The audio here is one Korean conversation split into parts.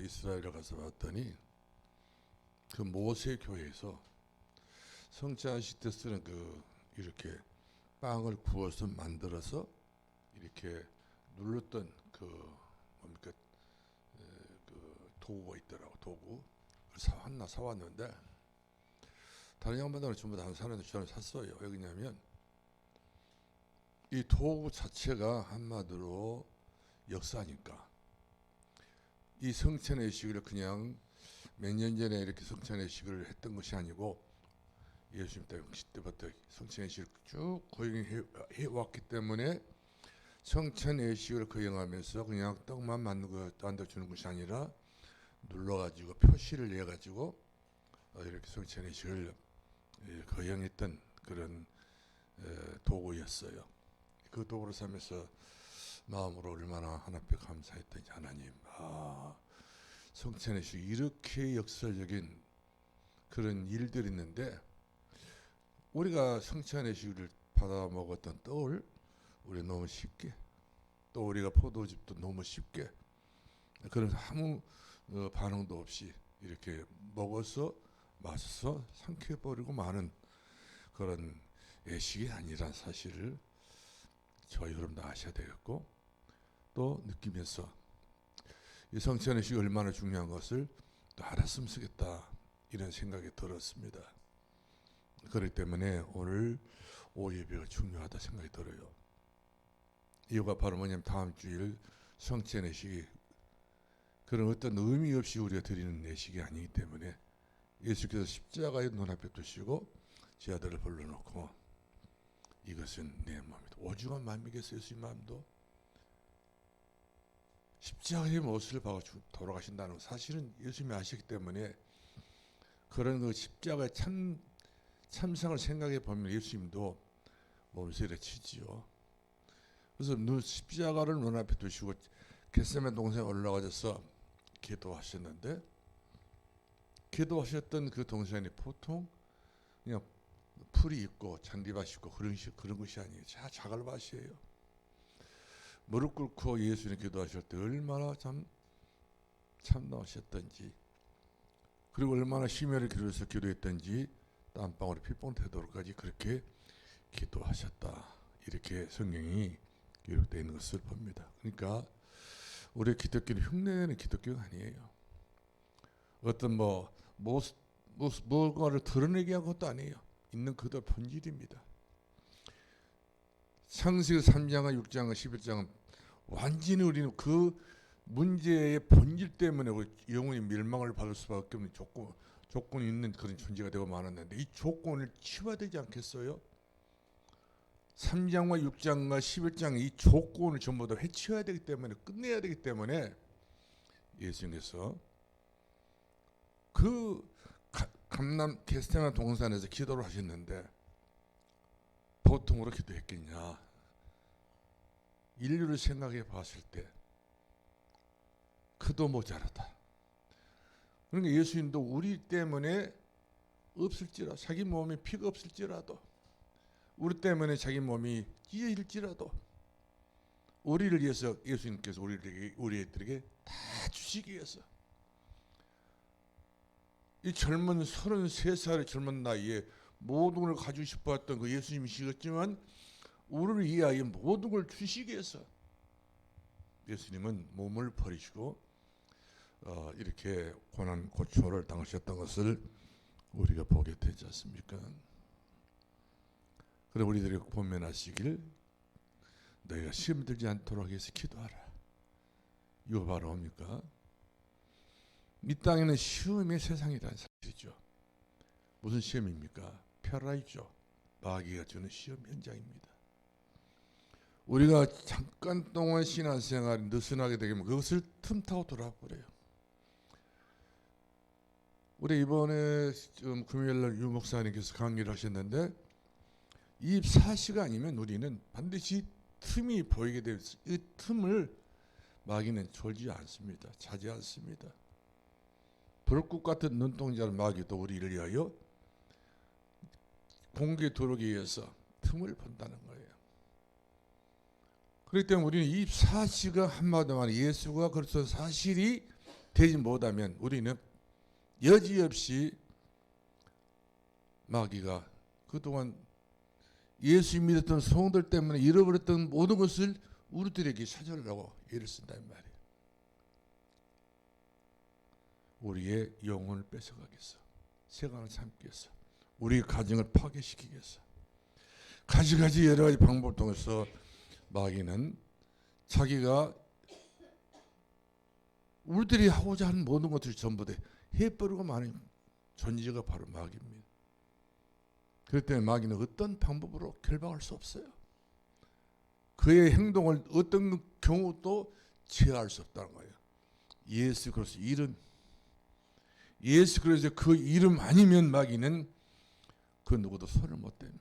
이스라엘에 가서 봤더니 그 모세 교회에서 성찬식 때 쓰는 그 이렇게 빵을 구워서 만들어서 이렇게 눌렀던 그 뭡니까 그 도구가 있더라고. 도구 사왔는데 다른 양반들은 전부 다 사는데 저는 샀어요. 왜 그러냐면 이 도구 자체가 한마디로 역사니까 이 성찬의식을 그냥 몇 년 전에 이렇게 성찬의식을 했던 것이 아니고 예수님 때부터 성찬의식을 쭉 거행해 왔기 때문에 성찬의식을 거행하면서 그냥 떡만 만들어 주는 것이 아니라 눌러가지고 표시를 내가지고 이렇게 성찬의식을 거행했던 그런 도구였어요. 그 도구를 삼면서 마음으로 얼마나 하나님 앞에 감사했던지. 하나님, 성찬의식 이렇게 역설적인 그런 일들이 있는데 우리가 성찬의식을 받아 먹었던 떡을 우리 너무 쉽게, 또 우리가 포도즙도 너무 쉽게 그런 아무 반응도 없이 이렇게 먹어서 마셔서 삼켜버리고 마는 그런 예식이 아니란 사실을 저희 여러분도 아셔야 되겠고, 또 느끼면서 이 성찬의식이 얼마나 중요한 것을 또 알았으면 쓰겠다 이런 생각이 들었습니다. 그렇기 때문에 오늘 오예배가 중요하다 생각이 들어요. 이유가 바로 뭐냐면 다음 주일 성찬의식이 그런 어떤 의미 없이 우리가 드리는 예식이 아니기 때문에 예수께서 십자가의 눈앞에 두시고 제 아들을 불러놓고 이것은 내 마음이다. 오죽한 마음이겠어요. 예수님 마음도 십자가의 모습을 봐서 돌아가신다는 사실은 예수님이 아시기 때문에 그런 그 십자가의 참상을 생각해 보면 예수님도 몸서리를 치지요. 그래서 십자가를 눈앞에 두시고 겟세마네 동산에 올라가셔서 기도하셨는데, 기도하셨던 그 동산이 보통 그냥 풀이 있고 잔디밭이 있고 그런 것이 아니에요. 자갈밭이에요. 무릎 꿇고 예수님 기도하실 때 얼마나 참나오셨던지, 그리고 얼마나 심혈을 기울여서 기도했던지 땀방울이 핏봉 되도록까지 그렇게 기도하셨다. 이렇게 성경이 기록되어 있는 것을 봅니다. 그러니까 우리 기독교는 흉내내는 기독교가 아니에요. 어떤 뭔가를 드러내게 한 것도 아니에요. 있는 그대로 본질입니다. 창세기 3장과 6장과 11장은 완전히 우리는 그 문제의 본질 때문에 영혼이 멸망을 받을 수밖에 없는 조건이 있는 그런 존재가 되고 말았는데, 이 조건을 치워야 되지 않겠어요? 3장과 6장과 11장 이 조건을 전부 다 해치워야 되기 때문에, 끝내야 되기 때문에 예수님께서 그 감람 겟세마네 동산에서 기도를 하셨는데 보통으로 기도했겠냐? 인류를 생각해 봤을 때 그도 모자라다. 그러니까 예수님도 우리 때문에 없을지라도, 자기 몸에 피가 없을지라도, 우리 때문에 자기 몸이 찢어질지라도 우리를 위해서 예수님께서 우리들에게 다 주시기 위해서 이 젊은 33살의 젊은 나이에 모든 걸 가지고 싶어 했던 그 예수님이시겠지만 우리를 위하여 모든 걸 주시기 위해서 예수님은 몸을 버리시고 이렇게 고난 고초를 당하셨던 것을 우리가 보게 되지 않습니까? 그래 우리들이 본면하시길 너희가 시험 들지 않도록 해서 기도하라. 이거 바로 뭡니까? 이 땅에는 시험의 세상이라는 사실이죠. 무슨 시험입니까? 패러다이죠. 마귀가 주는 시험 현장입니다. 우리가 잠깐 동안 신앙생활이 느슨하게 되면 그것을 틈타고 돌아와 버려요. 우리 이번에 금요일날 유 목사님께서 강의를 하셨는데 24시가 아니면 우리는 반드시 틈이 보이게 되어 이 틈을 마귀는 졸지 않습니다. 차지 않습니다. 불꽃 같은 눈동자를 마귀도 우리를 위하여 공격에 들어오기 위해서 틈을 본다는 거예요. 그렇기 때문에 우리는 24시가 한마디로 말해 예수가 그리스도 사실이 되지 못하면 우리는 여지없이 마귀가 그동안 예수 믿었던 성도들 때문에 잃어버렸던 모든 것을 우리들에게 찾아오려고 애를 쓴단 말이에요. 우리의 영혼을 뺏어가겠어. 세간을 삼겠어. 우리의 가정을 파괴시키겠어. 가지가지 여러 가지 방법을 통해서 마귀는 자기가 우리들이 하고자 하는 모든 것들이 전부 다 해버리고 마는 존재가 바로 마귀입니다. 그렇기 때문에 마귀는 어떤 방법으로 결박할 수 없어요. 그의 행동을 어떤 경우도 제어할 수 없다는 거예요. 예수 그리스도 이름, 예수 그리스도 그 이름 아니면 마귀는 그 누구도 손을 못 댑니다.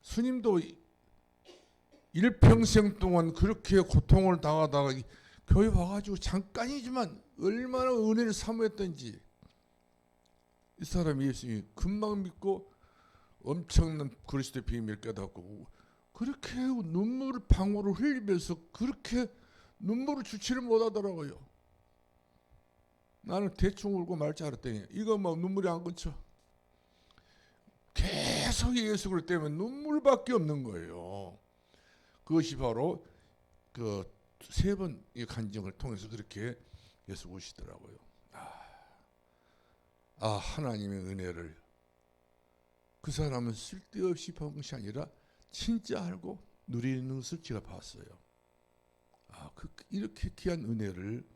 스님도 일평생 동안 그렇게 고통을 당하다가 교회 와가지고 잠깐이지만 얼마나 은혜를 사모했던지, 이 사람이 예수님이 금방 믿고 엄청난 그리스도의 비밀을 깨닫고 그렇게 눈물을 방울을 흘리면서 그렇게 눈물을 주지를 못하더라고요. 나는 대충 울고 말 줄 알았더니 이거 막 눈물이 안 끊쳐. 계속 예수 그리스도 때문에 눈물밖에 없는 거예요. 그것이 바로 그 세 번의 간증을 통해서 그렇게 예수 오시더라고요. 하나님의 은혜를 그 사람은 쓸데없이 본 것이 아니라 진짜 알고 누리는 것을 제가 봤어요. 이렇게 귀한 은혜를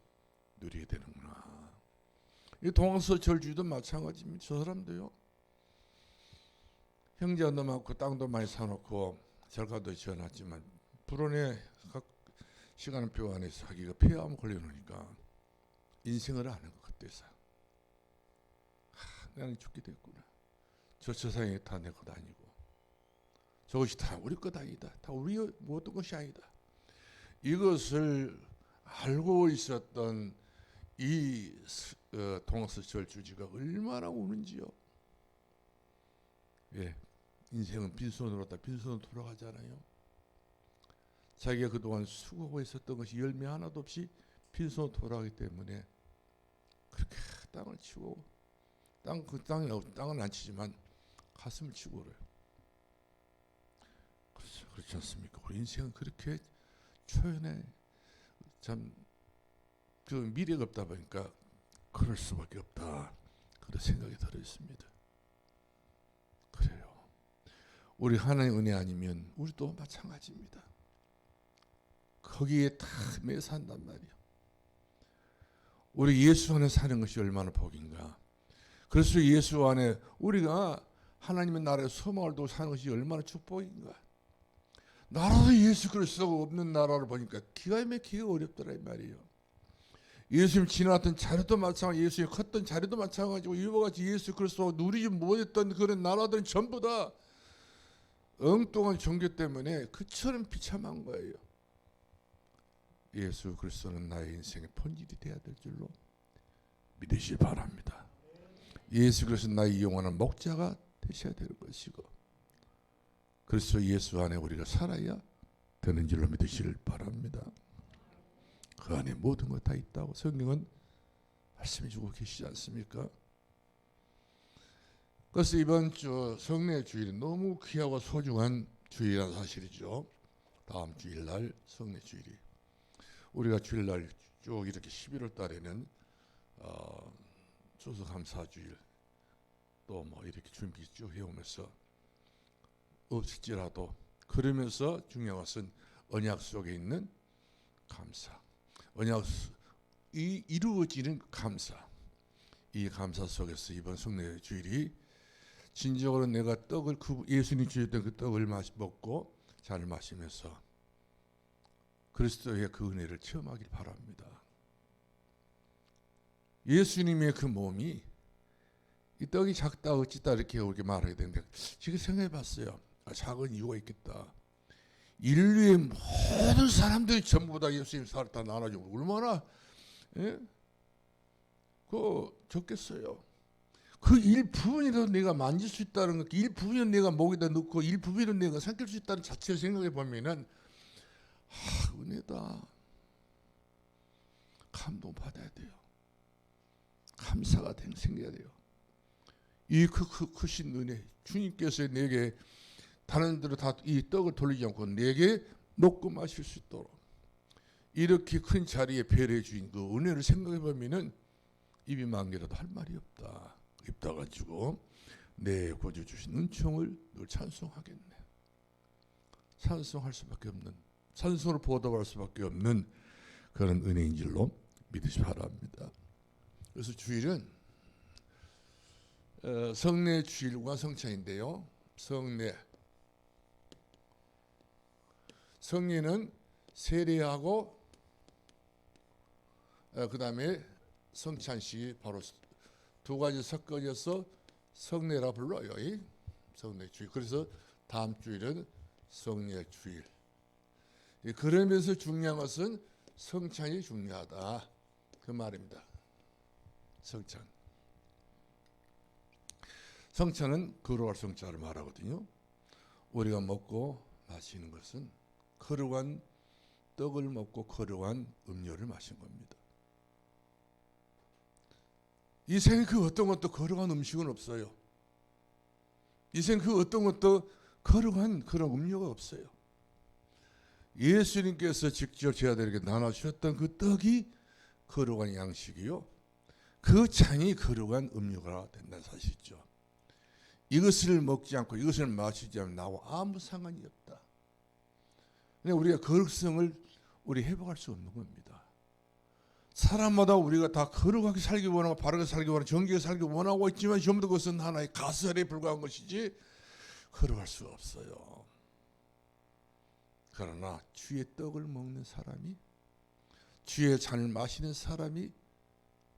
누리게 되는구나. 이 동학서 절주도 마찬가지입니다. 저 사람도요. 형제도 많고 땅도 많이 사놓고 절가도 지어놨지만 불원에 각 시간표 안에서 하기가 폐암 걸려놓으니까 인생을 아는 것 같아서 나는 죽게 됐구나. 저 세상에 다 내 것 아니고 저것이 다 우리 것 아니다. 다 우리 모든 것이 아니다. 이것을 알고 있었던 이 동학서 절주지가 얼마나 우는지요. 예, 인생은 빈손으로 왔다 빈손으로 돌아가잖아요. 자기가 그동안 수고하고 있었던 것이 열매 하나도 없이 빈손으로 돌아가기 때문에 그렇게 땅을 치고 땅은 안 치지만 가슴을 치고 그래요. 그렇지 않습니까? 우리 인생은 그렇게 초연해 참 그 미래가 없다 보니까 그럴 수밖에 없다. 그런 생각이 들어 있습니다. 그래요. 우리 하나님의 은혜 아니면 우리도 마찬가지입니다. 거기에 다 매여 산단 말이에요. 우리 예수 안에 사는 것이 얼마나 복인가. 그래서 예수 안에 우리가 하나님의 나라의 소망을 두고 사는 것이 얼마나 축복인가. 나라도 예수 그리스도가 없는 나라를 보니까 기가 막히기가 어렵더라 이 말이에요. 예수님 지나왔던 자리도 마찬가지고 예수님 컸던 자리도 마찬가지고 이와 같이 예수 그리스도가 누리지 못했던 그런 나라들은 전부 다 엉뚱한 종교 때문에 그처럼 비참한 거예요. 예수 그리스도는 나의 인생의 본질이 되어야 될 줄로 믿으시기 바랍니다. 예수 그리스도 나의 영원한 목자가 되셔야 될 것이고 그리스도 예수 안에 우리가 살아야 되는 줄로 믿으시길 바랍니다. 그 안에 모든 것 다 있다고 성경은 말씀해 주고 계시지 않습니까? 그래서 이번 주 성례 주일이 너무 귀하고 소중한 주일이라는 사실이죠. 다음 주일날 성례 주일이 우리가 주일날 쭉 이렇게 11월 달에는 추수감사주일 또 뭐 이렇게 준비 쭉 해오면서 없을지라도 그러면서 중요한 것은 언약 속에 있는 감사, 언약이 이루어지는 감사, 이 감사 속에서 이번 성례 주일이 진정으로 내가 떡을 예수님 주셨던 그 떡을 먹고 잔을 마시면서 그리스도의 그 은혜를 체험하길 바랍니다. 예수님의 그 몸이 이 떡이 작다 어찌다 이렇게 우리가 말하게 되는데 지금 생각해 봤어요. 작은 이유가 있겠다. 인류의 모든 사람들이 전부 다 예수님 살을 다 나눠주고 얼마나 적겠어요. 그 일부분이라도 내가 만질 수 있다는 것, 일부분이라도 내가 목에다 넣고 일부분이라도 내가 삼킬 수 있다는 자체를 생각해 보면은 은혜다. 감동받아야 돼요. 감사가 생겨야 돼요. 이 크신 은혜, 주님께서 내게 다른 데로 다 이 떡을 돌리지 않고 내게 먹고 마실 수 있도록 이렇게 큰 자리에 배려해 주신 그 은혜를 생각해 보면은 입이 만개라도 할 말이 없다. 입 닫아가지고 내 구주 주신 은총을 늘 찬송하겠네. 찬송할 수밖에 없는, 찬송을 보답할 수밖에 없는 그런 은혜인 줄로 믿으시 바랍니다. 그래서 주일은 성례 주일과 성찬인데요. 성례는 세례하고 그 다음에 성찬식이 바로 두 가지 섞어져서 성례라 불러요. 성례 주일. 그래서 다음 주일은 성례 주일. 그러면서 중요한 것은 성찬이 중요하다. 그 말입니다. 성찬은 거룩할 성자를 말하거든요. 우리가 먹고 마시는 것은 거룩한 떡을 먹고 거룩한 음료를 마신 겁니다. 이 생에 그 어떤 것도 거룩한 음식은 없어요. 이 생에 그 어떤 것도 거룩한 그런 음료가 없어요. 예수님께서 직접 제자들에게 나눠주셨던 그 떡이 거룩한 양식이요, 그 잔이 거룩한 음료가 된다는 사실이죠. 이것을 먹지 않고 이것을 마시지 않으면 나와 아무 상관이 없다. 그냥 우리가 거룩성을 우리 회복할 수 없는 겁니다. 사람마다 우리가 다 거룩하게 살기 원하고 바르게 살기 원하고 정직하게 살기 원하고 있지만 전부 그것은 하나의 가설에 불과한 것이지 거룩할 수가 없어요. 그러나 주의 떡을 먹는 사람이, 주의 잔을 마시는 사람이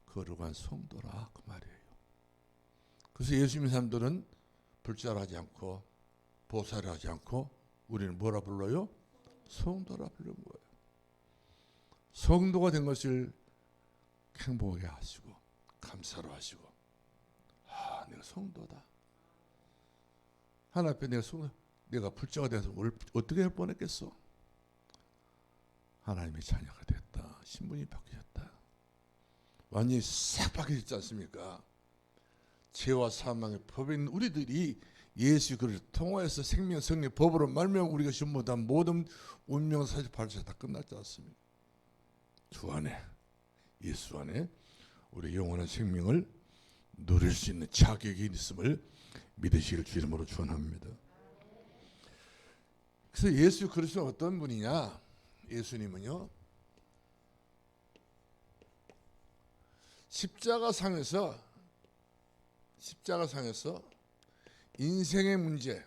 거룩한 성도라 그 말이에요. 그래서 예수 믿는 사람들은 불자하지 않고 보살을 하지 않고 우리는 뭐라 불러요? 성도라 부르는 거예요. 성도가 된 것을 행복하게 하시고 감사로 하시고, 내가 성도다. 하나님 앞에 내가 불자가 돼서 어떻게 할 뻔했겠어? 하나님의 자녀가 됐다. 신분이 바뀌었다. 완전히 싹 바뀌었지 않습니까? 죄와 사망의 법에 있는 우리들이 예수 그리스도 통하여서 생명, 성령, 법으로 말미암아 우리가 전부 다 모든 운명 사실 발사 다 끝났지 않습니까? 주 안에, 예수 안에 우리 영원한 생명을 누릴 수 있는 자격이 있음을 믿으시길 주 이름으로 축원합니다. 그래서 예수 그리스도는 어떤 분이냐? 예수님은요, 십자가상에서 인생의 문제,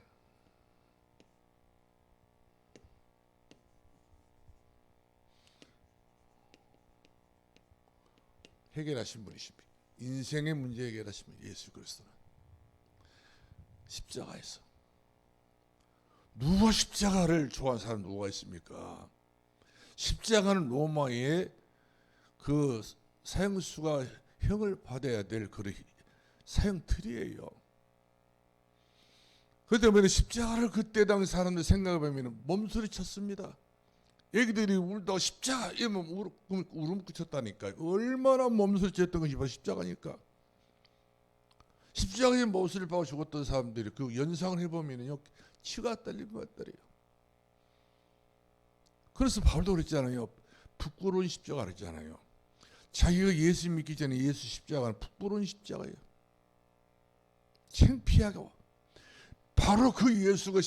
해결하신 분이십니다. 인생의 문제 해결하신 분 예수 그리스도는 십자가에서. 누가 십자가를 좋아하는 사람 누가 있습니까? 십자가는 로마의 그 사형수가 형을 받아야 될 그런 사형틀이에요. 그 때문에 십자가를 그때 당시 사람들 생각해보면 몸소리 쳤습니다. 애기들이 울다가 십자가 이러면 울음 그쳤다니까요. 얼마나 몸소리 쳤던 것이 바로 십자가니까. 십자가에 못을 박아 죽었던 사람들이 그 연상을 해보면요, 치가 떨린 것 같더래요. 그래서 바울도 그랬잖아요. 부끄러운 십자가 그랬잖아요. 자기가 예수 믿기 전에 예수 십자가는 부끄러운 십자가예요. 창피하고. 바로 그 예수가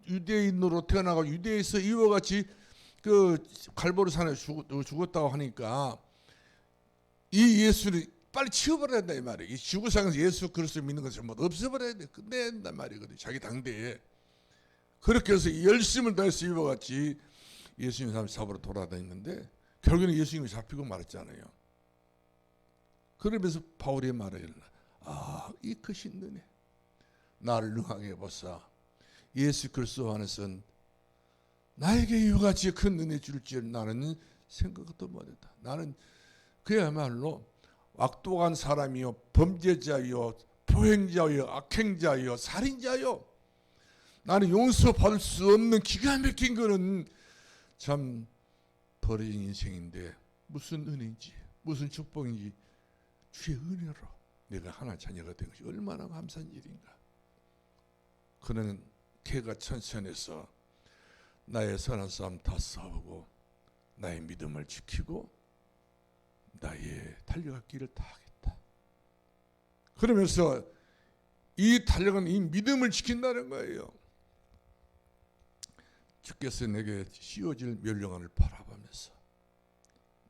유대인으로 태어나고 유대에서 이와 같이 그 갈보리산에 죽었다고 하니까 이 예수를 빨리 치워버려야 된다 이 말이에요. 이 지구상에서 예수 그리스도 믿는 것을 전부 없애버려야 돼. 끝내야 된단 말이거든요. 자기 당대에. 그렇게 해서 열심을 다해서 이와 같이 예수님 사람 잡으러 돌아다녔는데 결국에는 예수님이 잡히고 말았잖아요. 그러면서 바울이 말해요. 이 크신 은혜 나를 능하게 보사 예수 그리스도 안에서는 나에게 이와 같이 큰 은혜 줄 줄 나는 생각도 못했다. 나는 그야말로 악독한 사람이요, 범죄자요, 포행자요, 악행자요, 살인자요. 나는 용서받을 수 없는 기가 막힌 거는 참 버려진 인생인데 무슨 은혜인지, 무슨 축복인지 주의 은혜로 내가 하나님 자녀가 된 것이 얼마나 감사한 일인가. 그는 개가 천천해서 나의 선한 싸움 다 싸우고 나의 믿음을 지키고 나의 달려갈 길을 다 하겠다. 그러면서 이 달려가는 이 믿음을 지킨다는 거예요. 주께서 내게 씌워질 멸령관을 바라보면서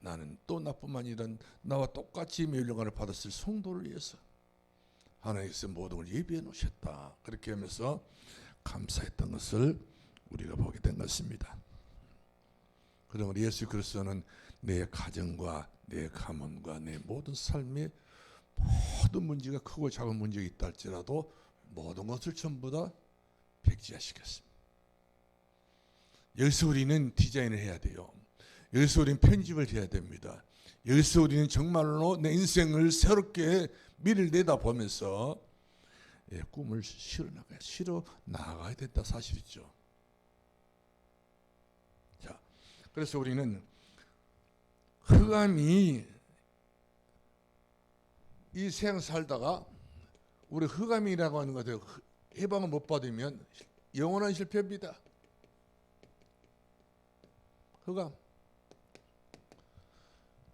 나는 또 나뿐만 아니라 나와 똑같이 멸령관을 받았을 성도를 위해서 하나님께서 모든 걸 예비해 놓으셨다. 그렇게 하면서 감사했던 것을 우리가 보게 된 것입니다. 그러므로 예수 그리스도는 내 가정과 내 가문과 내 모든 삶에 모든 문제가 크고 작은 문제가 있다 할지라도 모든 것을 전부 다 백지화시켰습니다. 여기서 우리는 디자인을 해야 돼요. 여기서 우리는 편집을 해야 됩니다. 여기서 우리는 정말로 내 인생을 새롭게 미래를 내다보면서 꿈을 실어 나가야 된다 사실이죠. 자, 그래서 우리는 흑암이 이 세상 살다가 우리 흑암이라고 하는 것을 해방을 못 받으면 영원한 실패입니다. 흑암.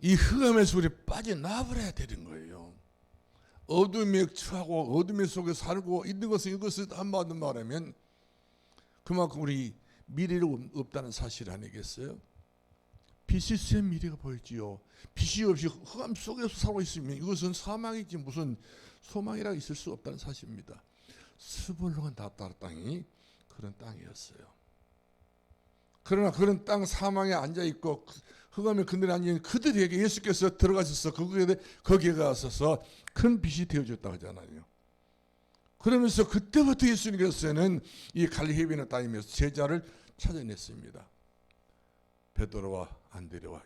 이 흑암에서 우리 빠져나버려야 되는 거예요. 어둠에 처하고 어둠의 속에 살고 있는 것은 이것을 한마디로 말하면 그만큼 우리 미래가 없다는 사실 아니겠어요? 빛이 센 미래가 보이지요. 빛이 없이 흑암 속에서 살고 있으면 이것은 사망이지 무슨 소망이라 있을 수 없다는 사실입니다. 스불룩한 다따라 땅이 그런 땅이었어요. 그러나 그런 땅 사망에 앉아있고 흑암의 그늘에 앉아있는 그들에게 예수께서 들어가셔서 거기에 가셔서 큰 빛이 되어줬다고 하잖아요. 그러면서 그때부터 예수님께서는 이 갈릴리해변을 다니면서 제자를 찾아냈습니다. 베드로와 안드레와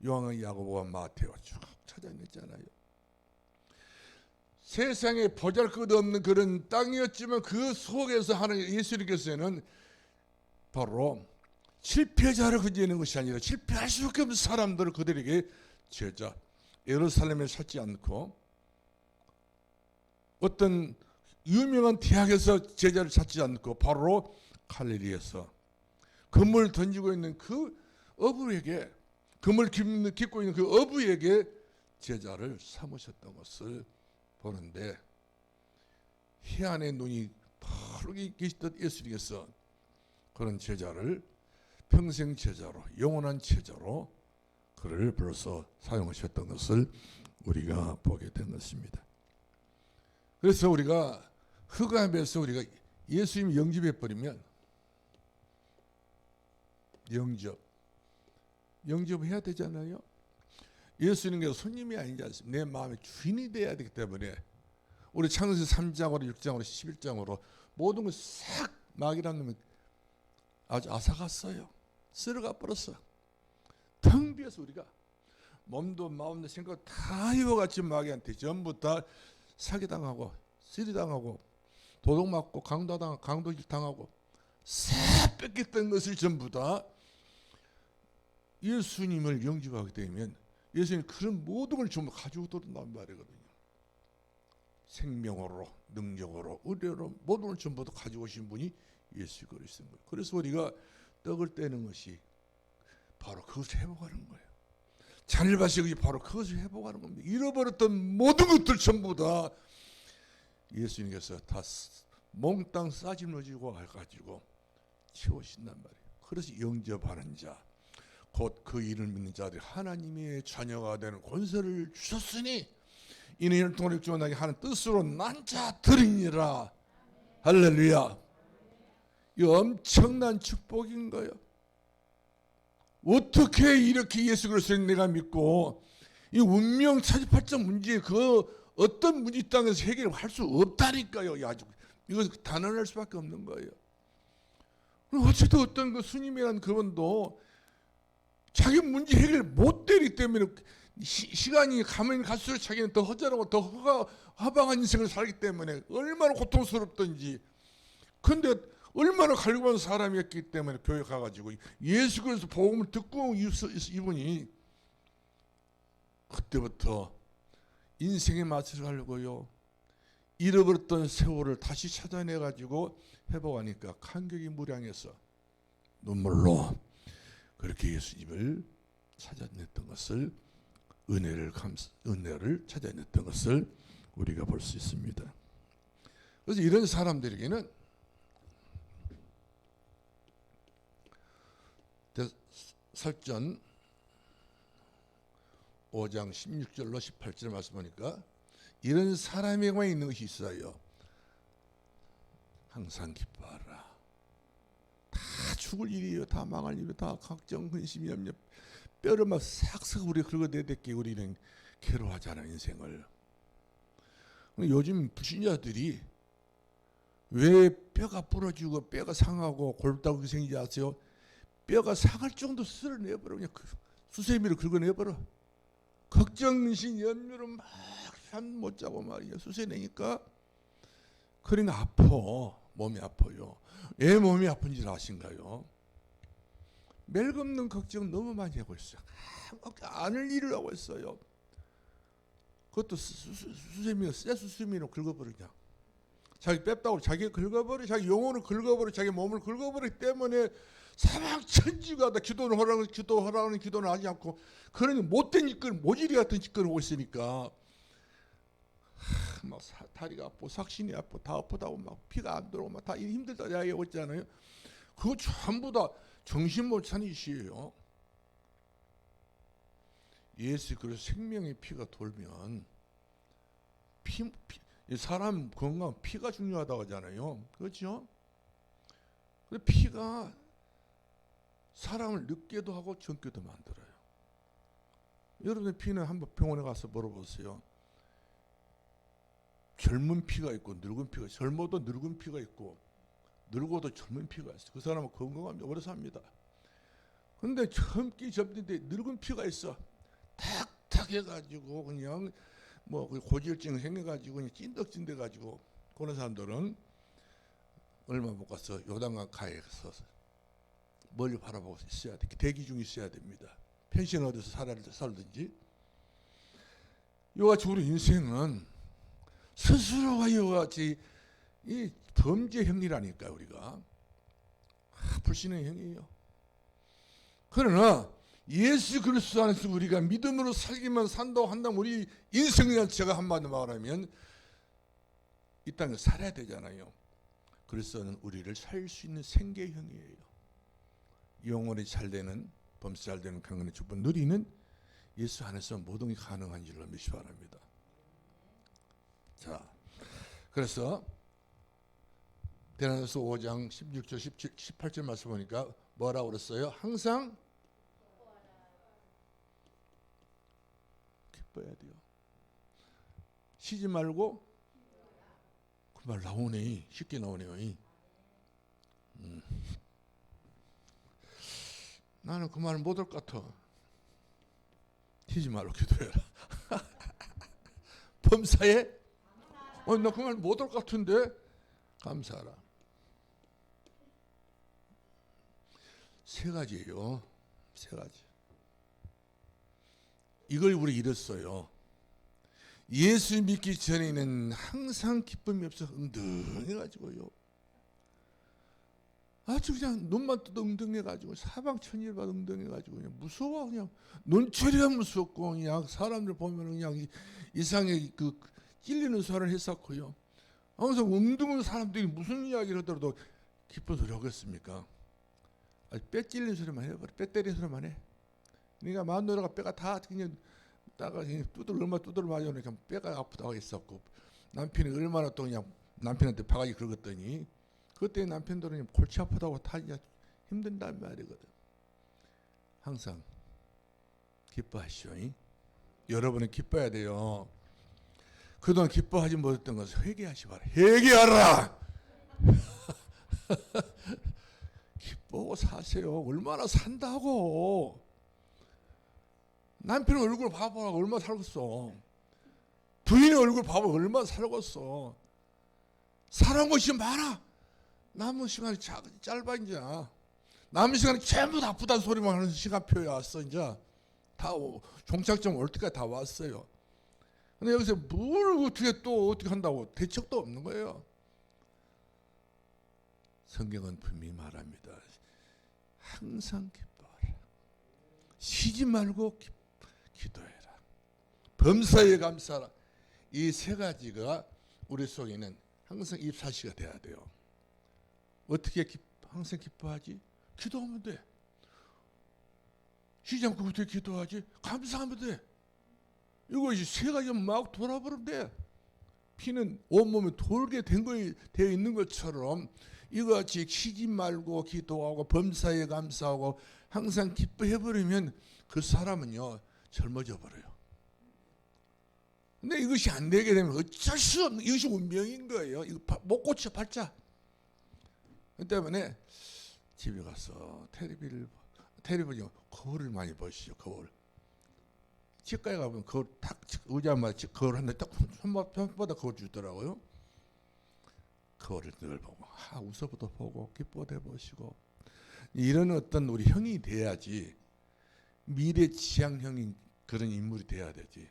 요한과 야고보와 마테오와 쭉 찾아냈잖아요. 세상에 보잘것없는 그런 땅이었지만 그 속에서 하나님 예수님께서는 바로 실패자를 건지는 것이 아니라 실패할 수밖에 없는 사람들을 그들에게 제자 예루살렘에 살지 않고 어떤 유명한 대학에서 제자를 찾지 않고 바로 갈릴리에서 그물 던지고 있는 그 어부에게 그물 깃고 있는 그 어부에게 제자를 삼으셨던 것을 보는데 희한의 눈이 바르게 계시던 예수님께서 그런 제자를 평생 제자로 영원한 제자로 그를 불러서 사용하셨던 것을 우리가 보게 된 것입니다. 그래서 우리가 흑암에서 우리가 예수님 영접해 버리면 영접해야 되잖아요. 예수님께서 손님이 아니지 않습니까? 내 마음의 주인이 돼야 되기 때문에 우리 창세기 3장으로 6장으로 11장으로 모든 걸 싹 막이라는 놈이 아주 앗아갔어요. 쓸어가 버렸어. 텅 비어서 우리가 몸도 마음도 생각 다 이와같이 마귀한테 전부 다 사기당하고 쓰리당하고 도둑맞고 강도질 당하고 싹 뺏겼던 것을 전부 다 예수님을 영접하게 되면 예수님 그런 모든 걸 전부 가지고 들어온단 말이거든요. 생명으로 능력으로 의뢰로 모든 걸 전부 다 가지고 오신 분이 예수 그리스도인 거예요. 그래서 우리가 떡을 떼는 것이 바로 그것을 회복하는 거예요. 잔일바식이 바로 그것을 회복하는 겁니다. 잃어버렸던 모든 것들 전부 다 예수님께서 다 몽땅 싸질러지고 해가지고 채우신단 말이에요. 그래서 영접하는 자, 곧 그 이름을 믿는 자들이 하나님의 자녀가 되는 권세를 주셨으니 이는 이를 통해 육종하게 하는 뜻으로 난 자들이니라. 할렐루야. 이 엄청난 축복인 거예요. 어떻게 이렇게 예수 그리스도를 내가 믿고 이 운명 차지팔적 문제 그 어떤 문제 땅에서 해결을 할 수 없다니까요. 아주 이거 단언할 수밖에 없는 거예요. 어쨌든 어떤 그 스님이라는 그분도 자기 문제 해결 못 되기 때문에 시간이 가면 갈수록 자기는 더 허전하고 더 허방한 인생을 살기 때문에 얼마나 고통스럽던지. 근데 얼마나 갈구한 사람이었기 때문에 교회 가가지고 예수 그리스도 복음을 듣고 이분이 그때부터 인생의 맛을 알고요, 잃어버렸던 세월을 다시 찾아내가지고 회복하니까 감격이 무량해서 눈물로 그렇게 예수님을 찾아냈던 것을, 은혜를 찾아냈던 것을 우리가 볼 수 있습니다. 그래서 이런 사람들에게는 설전 5장 16절로 18절 말씀하니까 이런 사람에게만 있는 것이 있어요. 항상 기뻐하라. 다 죽을 일이에요. 다 망할 일이에요. 다 걱정, 근심, 염려, 뼈를 막 싹싹 우리 긁어내댔기에 우리는 괴로워하잖아요, 인생을. 요즘 불신자들이 왜 뼈가 부러지고 뼈가 상하고 골다구가 생기지 아세요? 뼈가 상할 정도 쓸어내버려. 그냥 수세미로 긁어내버려. 걱정, 근심, 염려로 막 잠 못 자고 말이야. 수세내니까 그러니까 아파. 몸이 아파요. 왜 몸이 아픈 줄 아신가요? 멜없는 걱정 너무 많이 하고 있어요. 안을 일을 하고 있어요. 그것도 수세미로, 쇠 수세미로 긁어버리냐. 자기 뺐다고 자기 긁어버려, 자기 영혼을 긁어버려, 자기 몸을 긁어버리기 때문에 사방천지가 기도하라는 기도는 하지 않고 그러니 못된 짓거리, 모질이 같은 짓거리 하고 있으니까 막 다리가 아프고 삭신이 아프고 다 아프다고 막 피가 안 들어오고 막 다 힘들다 이야기하고 있잖아요. 그거 전부 다 정신 못 차리는 짓이에요. 예수 그래서 생명의 피가 돌면 사람 건강 피가 중요하다고 하잖아요. 그렇죠? 근데 피가 사람을 늙게도 하고 젊게도 만들어요. 여러분의 피는 한번 병원에 가서 물어보세요. 젊은 피가 있고 늙은 피가, 젊어도 늙은 피가 있고 늙어도 젊은 피가 있어요. 그 사람은 건강하면 오래 삽니다. 근데 젊은데 늙은 피가 있어. 탁탁 해가지고 그냥 뭐 고지혈증 생겨가지고 그냥 찐득찐득해가지고 그런 사람들은 얼마 못 가서 요단강 가에서 멀리 바라보고 있어야 돼. 대기 중에 있어야 됩니다. 펜션 어디서 살든지. 이와같이 우리 인생은 스스로가 이와같이 이 범죄 행위라니까 우리가 불신의 행위예요. 그러나 예수 그리스도 안에서 우리가 믿음으로 살기만 산다고 한다면 우리 인생이란 제가 한마디로 말하면 이 땅에 살아야 되잖아요. 그리스도는 우리를 살 수 있는 생계형이에요. 영혼이 잘되는, 범사 잘되는 강건의 축복 누리는 예수 안에서 모든 게 가능한 줄로 믿시 바랍니다. 자, 그래서 데살로니가서 5장 16절 18절 말씀 보니까 뭐라고 그랬어요? 항상 기뻐해야 돼요. 쉬지 말고. 그 말 나오네. 쉽게 나오네요. 나는 그 말을 못 할 것 같아. 쉬지 말고 기도해라. 범사에 나 그 말 못 할 것 같은데 감사하라. 세 가지예요. 세 가지. 이걸 우리 잃었어요. 예수 믿기 전에는 항상 기쁨이 없어 응등해가지고요. 아주 그냥 눈만 떠도 응등해가지고 사방천지가 응등해가지고 그냥 무서워. 그냥 눈초리가 무섭고 그냥 사람들 보면 그냥 이상하게 그 찔리는 소리를 했었고요. 항상 응등한 사람들이 무슨 이야기를 하더라도 기쁜 소리 하겠습니까? 뼈 찔리는 소리만 해버려. 뼈 때리는 소리만 해. 그러니까 마누라가 뼈가 다 그냥 따가 얼마 두드려 맞으니까 뼈가 아프다고 했었고, 남편이 얼마나 또 그냥 남편한테 바가지 긁었더니 그때 남편들은 골치 아프다고 다 힘든단 말이거든. 항상 기뻐하시오. 여러분은 기뻐해야 돼요. 그동안 기뻐하지 못했던 것을 회개하시 바라. 회개하라. 기뻐하고 사세요. 얼마나 산다고. 남편 얼굴 봐보라고. 얼마나 살겠어. 부인의 얼굴 봐보라고. 얼마나 살겠어. 살아온 것이 많아. 남은 시간이 짧아. 이제 남은 시간이 전부 다 아프다는 소리만 하는 시간표에 왔어. 이제 다 종착점 올 때까지 다 왔어요. 근데 여기서 뭘 어떻게 또 어떻게 한다고 대책도 없는 거예요. 성경은 분명히 말합니다. 항상 기뻐하라. 쉬지 말고 기도해라. 범사에 감사하라. 이 세 가지가 우리 속에는 항상 입사시가 돼야 돼요. 어떻게 항상 기뻐하지? 기도하면 돼. 쉬지 않고 어떻게 기도하지? 감사하면 돼. 이것이 세 가지 막 돌아버리면 돼. 피는 온몸에 돌게 되어 있는 것처럼 이같이 쉬지 말고 기도하고 범사에 감사하고 항상 기뻐해버리면 그 사람은요 젊어져 버려요. 근데 이것이 안 되게 되면 어쩔 수 없는, 이것이 운명인 거예요. 이거 못 고쳐 팔자. 그 때문에 집에 가서 텔레비전 거울을 많이 보시죠. 거울. 치과에 가보면 거울 딱 의자마다 거울 한 대 딱 손바닥 거울 주더라고요. 거울을 늘 보고 웃어보도 보고 기뻐도 해보시고 이런 어떤 우리 형이 돼야지, 미래 지향형인 그런 인물이 돼야 되지.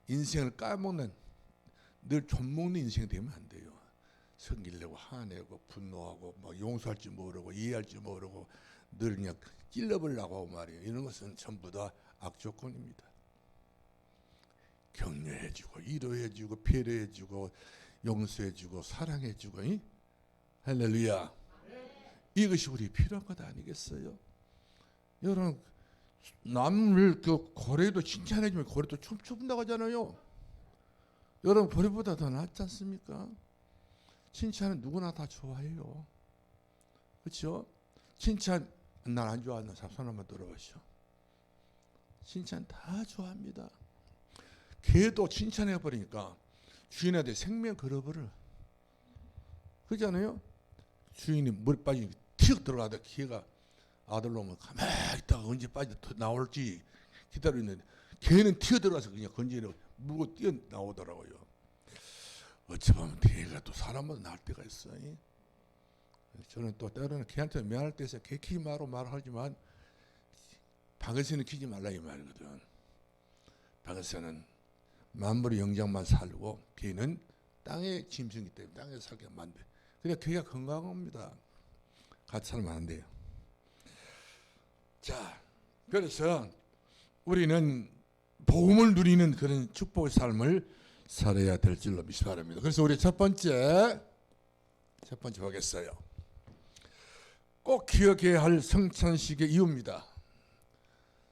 인생을 까먹는, 늘 좀먹는 인생이 되면 안 돼요. 성질내고 화내고 분노하고 막 용서할 줄 모르고 이해할 줄 모르고 늘 그냥 찔러보려고 하고 말이에요. 이런 것은 전부 다 악조건입니다. 격려해주고 위로해주고 배려해주고 용서해주고 사랑해주고, 할렐루야. 이것이 우리 필요한 것 아니겠어요? 여러분, 남을 그 고래도 칭찬해주면 고래도 춤춘다고 하잖아요. 여러분, 고래보다 더 낫지 않습니까? 칭찬은 누구나 다 좋아해요. 그렇죠? 칭찬 난 안 좋아하는 사람 손 한번 들어보시죠. 칭찬 다 좋아합니다. 개도 칭찬해버리니까 주인한테 생명 걸어버려. 그렇잖아요? 주인이 물에 빠지니 튀어 들어가다 개가 아들 놈은 가만히 있다가 언제 빠져 나올지 기다리고 있는데 개는 튀어 들어가서 그냥 건지려 물고 뛰어 나오더라고요. 어찌 보면 개가 또 사람보다 나을 때가 있어요. 저는 또 때로는 개한테 미안할 때 있어요. 개 키지 마라 말하지만 박에서는 키지 말라 이 말이거든. 박에서는 만물의 영장만 살고 개는 땅의 짐승이기 때문에 땅에서 살게 하면 안 돼. 그래 개가 건강합니다. 같이 살면 안 돼요. 자, 그래서 우리는 복음을 누리는 그런 축복의 삶을 살아야 될 줄로 믿습니다. 그래서 우리 첫 번째 보겠어요. 꼭 기억해야 할 성찬식의 이유입니다.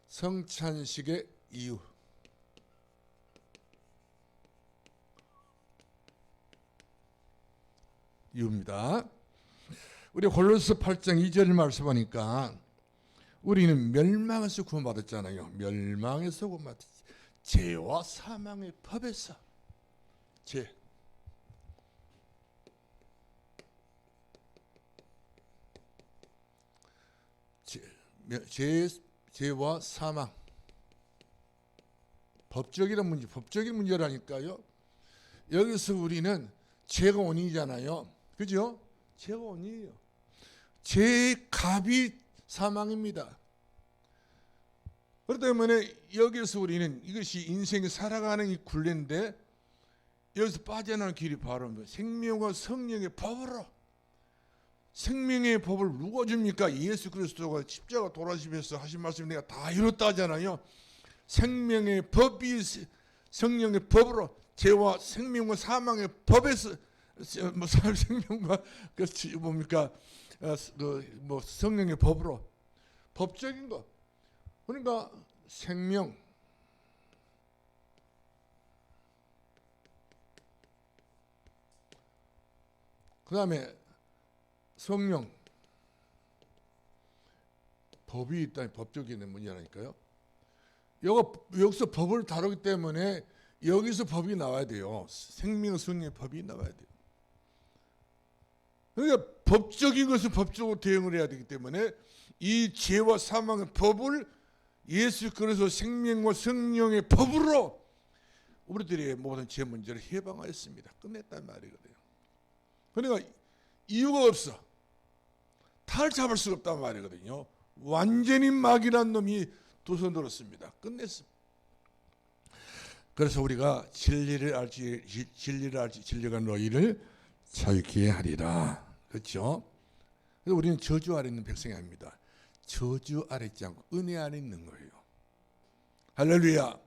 성찬식의 이유. 이유입니다. 우리 골로새 8장 2절 말씀 보니까 우리는 멸망에서 구원받았잖아요. 멸망에서 구원받았지. 죄와 사망의 법에서. 죄와 사망. 법적인 문제라니까요. 여기서 우리는 죄가 원인이잖아요. 그죠? 죄가 원인이에요. 죄의 값이 사망입니다. 그렇기 때문에 여기서 우리는 이것이 인생이 살아가는 이 굴레인데 여기서 빠져나가는 길이 바로 생명과 성령의 법으로. 생명의 법을 누가 줍니까? 예수 그리스도가 십자가 돌아가시면서 하신 말씀 내가 다 이뤘다 하잖아요. 생명의 법이 성령의 법으로 죄와 생명과 사망의 법에서 생명과 뭡니까? 성령의 법으로 법적인 것. 그러니까 생명, 그 다음에 성령, 법이 있다니 법적인 문제라니까요. 여기서 법을 다루기 때문에 여기서 법이 나와야 돼요. 생명, 성령의 법이 나와야 돼요. 그러니까 법적인 것을 법적으로 대응을 해야 되기 때문에 이 죄와 사망의 법을 예수 그리스도 생명과 성령의 법으로 우리들의 모든 죄 문제를 해방하였습니다. 끝냈단 말이거든요. 그러니까 이유가 없어. 탈 잡을 수가 없단 말이거든요. 완전히 마귀란 놈이 두 손 들었습니다. 끝냈습니다. 그래서 우리가 진리를 알지 진리가 너희를 자유케 하리라. 그렇죠? 그래서 우리는 저주 아래 있는 백성이 아닙니다. 저주 아래 있지 않고 은혜 아래 있는 거예요. 할렐루야.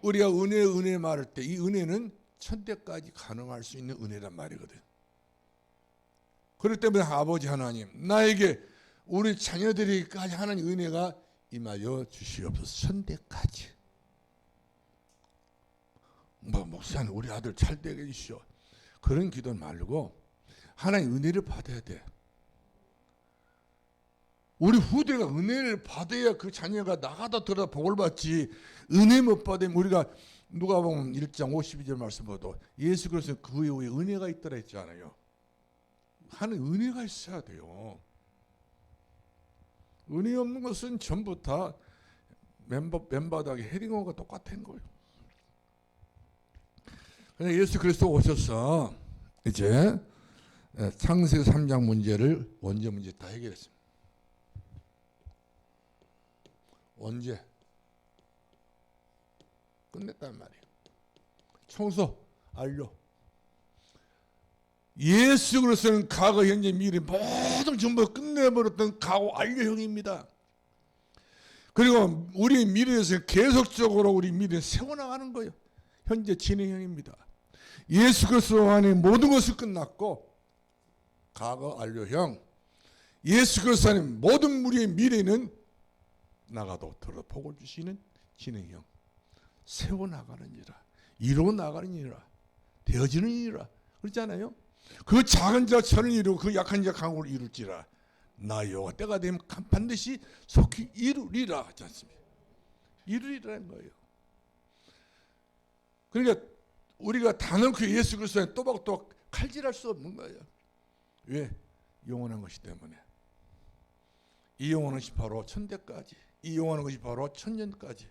우리가 은혜 말할 때 이 은혜는 천대까지 가능할 수 있는 은혜란 말이거든. 그렇기 때문에 아버지 하나님, 나에게 우리 자녀들에게까지 하나님 은혜가 임하여 주시옵소서. 천대까지. 목사님 우리 아들 잘 되게 해주시오. 그런 기도 말고 하나님 은혜를 받아야 돼. 우리 후대가 은혜를 받아야 그 자녀가 나가다 들어다 복을 받지. 은혜 못 받으면 우리가 누가복음 1장 52절 말씀 보도 예수 그리스도 그 위에 은혜가 있더라 했잖아요. 하는 은혜가 있어야 돼요. 은혜 없는 것은 전부 다 맨바닥에 헤딩어가 똑같은 거예요. 그냥 예수 그리스도 오셔서 이제 창세기 3장 문제를 원죄 문제 다 해결했습니다. 언제? 끝냈단 말이에요. 청소, 완료. 예수 그리스도는 과거, 현재, 미래 모든 전부 끝내버렸던 과거 완료형입니다. 그리고 우리 미래에서 계속적으로 우리 미래를 세워나가는 거예요. 현재 진행형입니다. 예수 그리스도 안에 모든 것이 끝났고 과거 완료형. 예수 그리스도 안에 모든 우리의 미래는 나가도 들어 복을 주시는 진행형. 세워나가는이라, 이루어나가는이라, 되어지는이라 그렇잖아요. 그 작은 자 천을 이루고 그 약한 자 강을 이룰지라 나 여호와 때가 되면 반드시 속히 이루리라 하지 않습니까? 이루리라는 거예요. 그러니까 우리가 단언코 예수 그리스도에 또박또박 칼질할 수 없는 거예요. 왜? 영원한 것이 때문에. 이 영원한 것이 바로 천대까지, 이 영원한 것이 바로 천년까지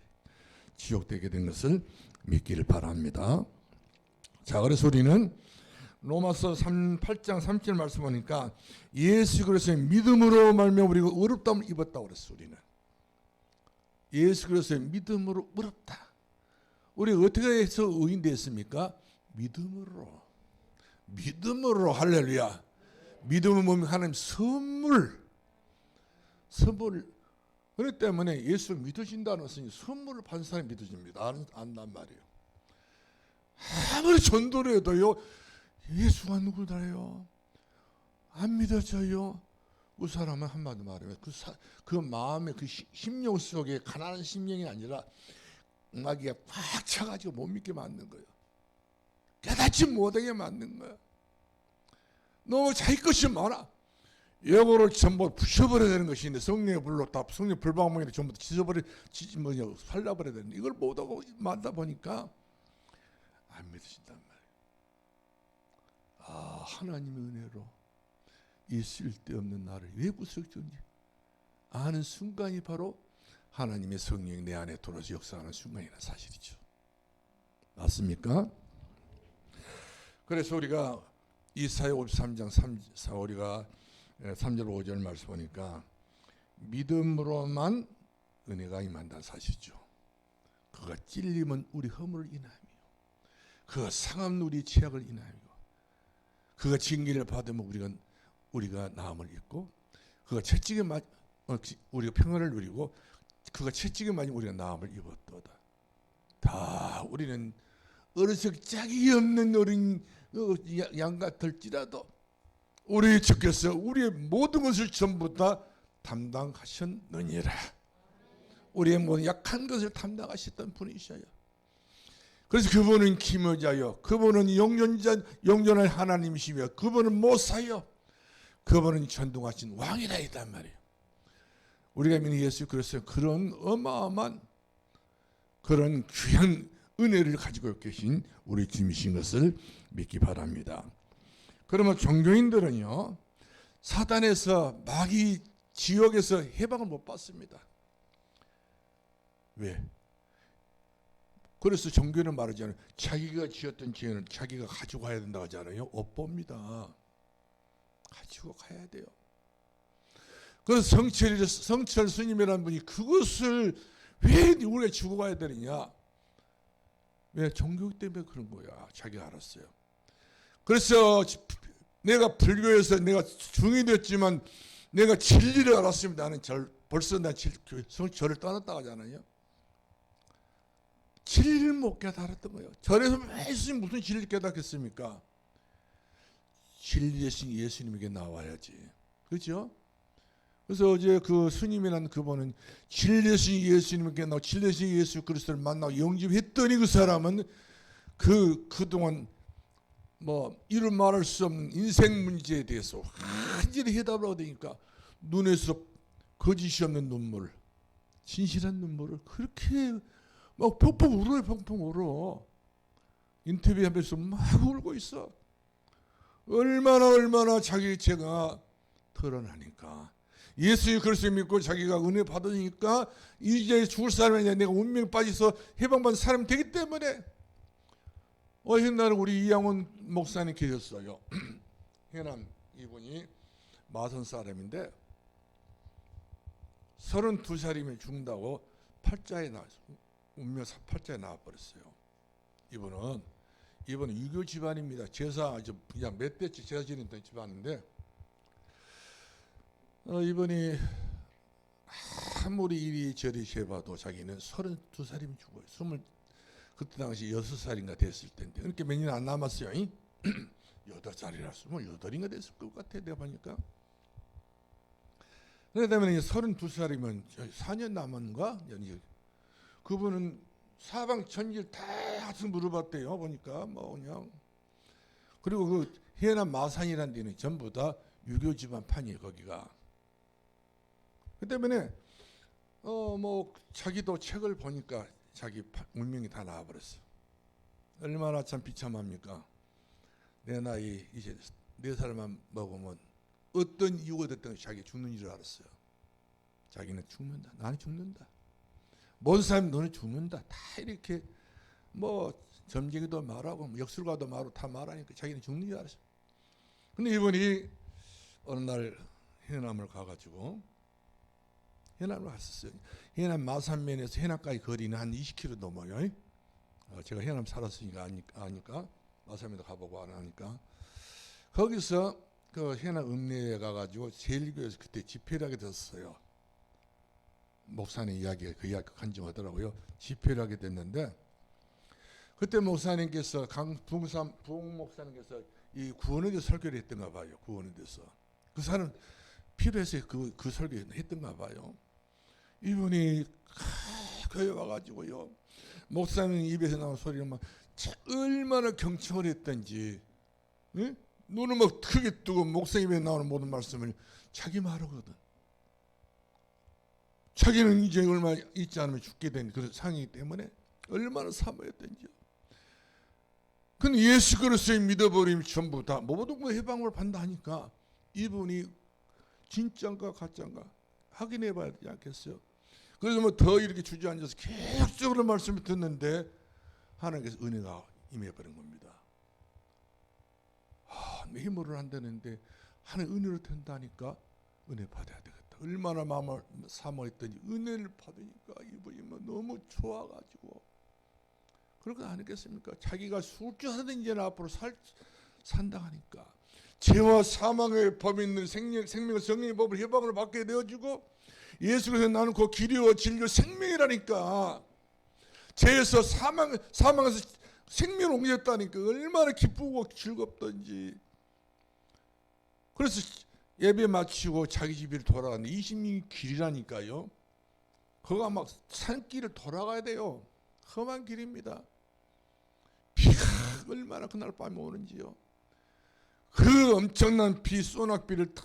지속되게 된 것을 믿기를 바랍니다. 자, 그래서 우리는 로마서 8장 3절 말씀 보니까 예수 그리스도의 믿음으로 말미암아 우리가 의롭다함을 입었다고 그랬어. 우리는 예수 그리스도의 믿음으로 의롭다. 우리 어떻게 해서 의인 됐습니까? 믿음으로. 믿음으로. 할렐루야. 믿음은 뭐면 하나님 선물. 그렇기 때문에 예수를 믿으신다는 것은 선물을 받은 사람이 믿어집니다. 안단 말이에요. 아무리 전도를 해도요, 예수가 누구다요? 안 믿어져요. 그 사람은 한마디 말하면 그 마음의 그 심령 속에 가난한 심령이 아니라 마귀가 꽉 차가지고 못 믿게 만든 거예요. 깨닫지 못하게 만든 거예요. 너무 자기 것이 많아. 예고를 전부 부셔버려야 되는 것이 있는데 성령의 불로 다 성령 불방망이를 전부 살라버려야 되는데 이걸 못하고 만다 보니까 안 믿으신단 말이에요. 아, 하나님의 은혜로 이 쓸데없는 나를 왜 구속했는지 아는 순간이 바로 하나님의 성령이 내 안에 들어서 역사하는 순간이라는 사실이죠. 맞습니까? 그래서 우리가 이사야 53장 4 우리가 3절 5절 말씀 보니까 믿음으로만 은혜가 임한다는 사실이죠. 그가 찔림은 우리 허물을 인하며 그가 상함은 우리 죄악을 인하며 그가 징계를 받으면 우리가 나음을 입고 그가 채찍에 맞 우리가 평안을 누리고 그가 채찍에 맞으면 우리가 나음을 입었도다. 다 우리는 어리석 짝이 없는 어린 양 같을지라도 우리 주께서 우리의 모든 것을 전부 다 담당하셨느니라. 우리의 모든 약한 것을 담당하셨던 분이셔요. 그래서 그분은 기묘자요, 그분은 영존한 하나님이시며 그분은 모사요, 그분은 전능하신 왕이라 있단 말이에요. 우리가 믿는 예수 그리스도 그런 어마어마한 그런 귀한 은혜를 가지고 계신 우리 주님이신 것을 믿기 바랍니다. 그러면 종교인들은요, 사단에서 마귀 지옥에서 해방을 못 받습니다. 왜? 그래서 종교는 말하잖아요. 자기가 지었던 죄는 자기가 가지고 가야 된다고 하잖아요. 업보입니다. 가지고 가야 돼요. 그래서 성철 스님이라는 분이 그것을 왜 우리가 죽어가야 되느냐? 왜? 종교 때문에 그런 거야. 자기가 알았어요. 그래서 내가 불교에서 내가 중이 됐지만 내가 진리를 알았으면 나는 벌써 나 절을 떠났다 하잖아요. 진리를 못 깨달았던 거예요. 절에서 매일 무슨 진리를 깨닫겠습니까? 진리 대신 예수님에게 나와야지. 그렇죠? 그래서 어제 그 스님이라는 그분은 진리 대신 예수님에게 나와 진리 대신 예수 그리스도를 만나고 영접했더니 그 사람은 그동안 뭐 이루 말할 수 없는 인생 문제에 대해서 완전히 해답을 얻으니까 눈에서 거짓이 없는 눈물, 진실한 눈물을 그렇게 막 펑펑 울어요. 펑펑 울어. 인터뷰하면서 막 울고 있어. 얼마나 자기 죄가 드러나니까. 예수 그리스도 믿고 자기가 은혜 받으니까 이제 죽을 사람이 아니라 내가 운명에 빠져서 해방받은 사람이 되기 때문에 옛날에 우리 이양원 목사님 계셨어요. 해남 이분이 마산 사람인데 32살이면 죽는다고 팔자에 운명 팔자에 나와버렸어요. 이분은 유교 집안입니다. 제사 그냥 몇 대째 제사 지냈던 집안인데 이분이 아무리 이리저리 재봐도 자기는 32살이면 죽어요. 그때 당시 6살인가 됐을 텐데 그렇게 몇 년 안 남았어요. 8살이라 28인가 됐을 것 같아 내가 보니까. 그러다 32살이면 4년 남았는가? 그분은 사방천지를 다 하여튼 물어봤대요. 보니까 뭐 그냥. 그리고 그 해남 마산이라는 데는 전부 다 유교 집안 판이에요. 거기가. 그 때문에 뭐 자기도 책을 보니까 자기 운명이 다 나와버렸어. 얼마나 참 비참합니까? 내 나이 이제 4살만 먹으면 어떤 이유가 됐든 자기 죽는 줄 알았어요. 자기는 죽는다. 나는 죽는다. 모든 사람이 너는 죽는다. 다 이렇게 뭐 점쟁이도 말하고 역술가도 말하고 다 말하니까 자기는 죽는 줄 알았어요. 근데 이분이 어느 날 해남을 가가지고 해남을 갔었어요. 해남 마산면에서 해남까지 거리는 한 20km 넘어요. 제가 해남 살았으니까 아니까 마산면도 가보고 안 하니까 거기서 그 해남 읍내에 가가지고 제일교에서 그때 집회를 하게 됐어요. 목사님 이야기가 그 이야기 간증하더라고요. 집회를 하게 됐는데 그때 목사님께서 부흥 목사님께서 이 구원에 대해서 설교를 했던가 봐요. 구원에 대해서 그 사람 필요해서 그 설교를 했던가 봐요. 이분이 교회 와가지고요. 목사님 입에서 나온 소리를 막 얼마나 경청을 했던지, 응? 눈을 막 크게 뜨고 목사님 입에 나오는 모든 말씀을 자기 말하거든. 자기는 이제 얼마 있지 않으면 죽게 된 그런 상이기 때문에 얼마나 사모했던지요. 근데 예수 그리스도를 믿어버리면 전부 다 모든 거 해방을 받는다 하니까 이분이 진짜인가 가짜인가 확인해 봐야 되지 않겠어요? 그래서 뭐 더 이렇게 주저앉아서 계속적으로 말씀을 듣는데 하나님께서 은혜가 임해버린 겁니다. 내 힘으로는 안 되는데 하나님 은혜로 된다니까 은혜 받아야 되겠다. 얼마나 마음을 사모했더니 은혜를 받으니까 이분이 뭐 너무 좋아가지고 그런 거 아니겠습니까? 자기가 술주하든지 앞으로 산다 하니까 죄와 사망의 법이 있는 생명 성령의 법을 해방을 받게 되어지고 예수 그리스도 나는 그 길이요 진리요 생명이라니까 죄에서 사망에서 생명을 옮겼다니까 얼마나 기쁘고 즐겁던지. 그래서 예배 마치고 자기 집에 돌아가는데 20년 길이라니까요. 그거 막 산길을 돌아가야 돼요. 험한 길입니다. 비가 얼마나 그날 밤에 오는지요. 그 엄청난 비, 소낙비를 다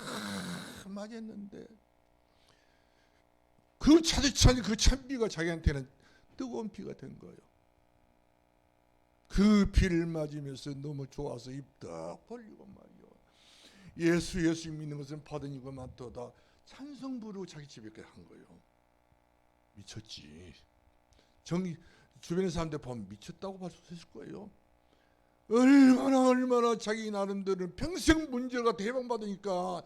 맞았는데 그 차디찬 그 찬비가 자기한테는 뜨거운 비가 된 거예요. 그 비를 맞으면서 너무 좋아서 입 딱 벌리고 말이요. 예수 믿는 것은 받은 이고 많도다. 찬송 부르고 자기 집에 한 거예요. 미쳤지. 주변의 사람들 보면 미쳤다고 볼 수 있을 거예요. 얼마나 자기 나름대로 평생 문제가 대박받으니까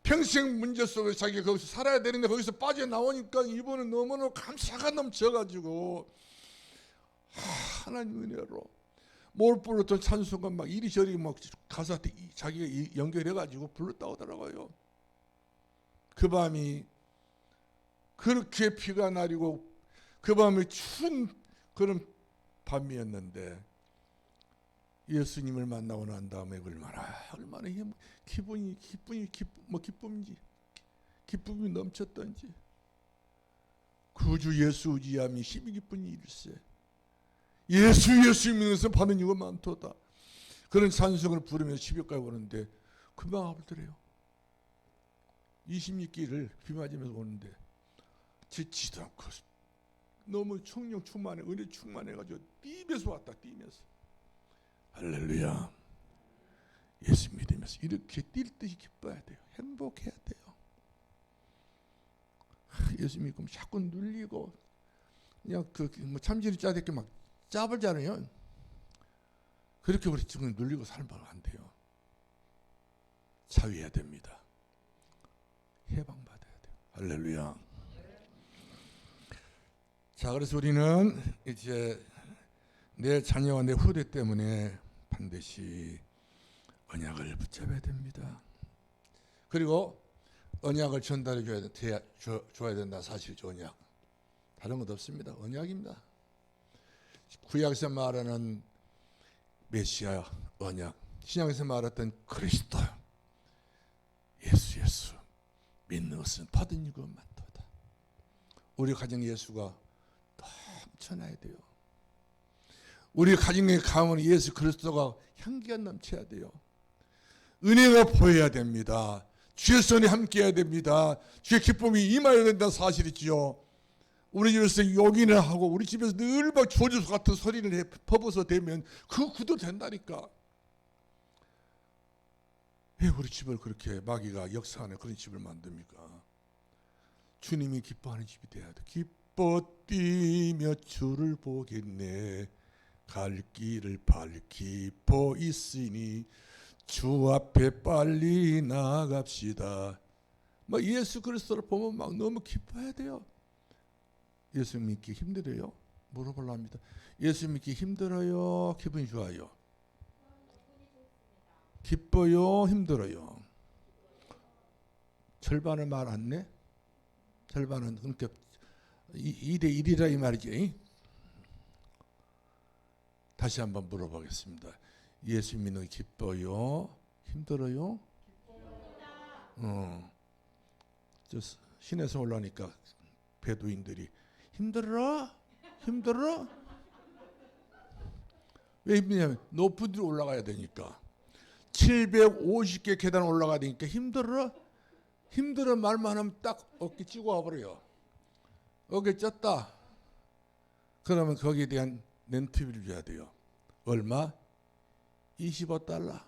평생 문제 속에서 자기가 거기서 살아야 되는데 거기서 빠져나오니까 이번은 너무나 감사가 넘쳐가지고 하나님 은혜로 뭘 불렀던 찬송가 막 이리저리 막 가사 자기가 연결해가지고 불렀다 오더라고요. 그 밤이 그렇게 비가 내리고 그 밤이 추운 그런 밤이었는데 예수님을 만나고 난 다음에 얼마나 기쁨이 넘쳤던지 구주 예수 의지함이 힘이 기쁜 일일세. 예수 믿으면서 받는 이거 많도다. 그런 찬송을 부르면서 새벽까지 오는데 금방 와버더래요. 26기를 비 맞으면서 오는데 지치도 않고 너무 성령 충만해, 은혜 충만해가지고 뛰면서 왔다. 뛰면서 할렐루야. 예수 믿으면서 이렇게 뛸 듯이 기뻐야 돼요. 행복해야 돼요. 예수 믿고 자꾸 눌리고 그냥 뭐 참지를 짜야 될 게 막 짜버리잖아요. 그렇게 우리 지금 눌리고 살면 안 돼요. 자위해야 됩니다. 해방받아야 돼요. 할렐루야. 자, 그래서 우리는 이제 내 자녀와 내 후대 때문에 반드시 언약을 붙잡아야 됩니다. 그리고 언약을 전달해 줘야 된다. 사실이죠. 언약. 다른 것 없습니다. 언약입니다. 구약에서 말하는 메시아 언약, 신약에서 말했던 그리스도 예수 믿는 것은 받은 이것만도다. 우리 가정 예수가 넘쳐나야 돼요. 우리 가정의 가문 예수 그리스도가 향기가 넘쳐야 돼요. 은혜가 보여야 됩니다. 주의 손이 함께해야 됩니다. 주의 기쁨이 임하여야 된다는 사실이지요. 우리 집에서 용인을 하고 우리 집에서 늘 막 조주 같은 소리를 퍼부어서 대면 그 구도 된다니까. 왜 우리 집을 그렇게 마귀가 역사하는 그런 집을 만듭니까? 주님이 기뻐하는 집이 돼야 돼. 기뻐 뛰며 주를 보겠네. 갈 길을 밝히 보이으니 주 앞에 빨리 나갑시다. 막 예수 그리스도를 보면 막 너무 기뻐해야 돼요. 예수 믿기 힘들어요? 물어보려 합니다. 예수 믿기 힘들어요? 기분이 좋아요? 기뻐요? 힘들어요? 절반은 말 안 내? 절반은 그러니까 2대1이라 이 말이지. 다시 한번 물어보겠습니다. 예수 믿는 기뻐요? 힘들어요? 저 신에서 올라오니까 베두인들이 힘들어? 왜 힘드냐면 높은 데로 올라가야 되니까 750개 계단 올라가야 되니까 힘들어 말만 하면 딱 어깨 찌고 와버려요. 어깨 쪘다. 그러면 거기에 대한 렌트비를 줘야 돼요. 얼마? $25.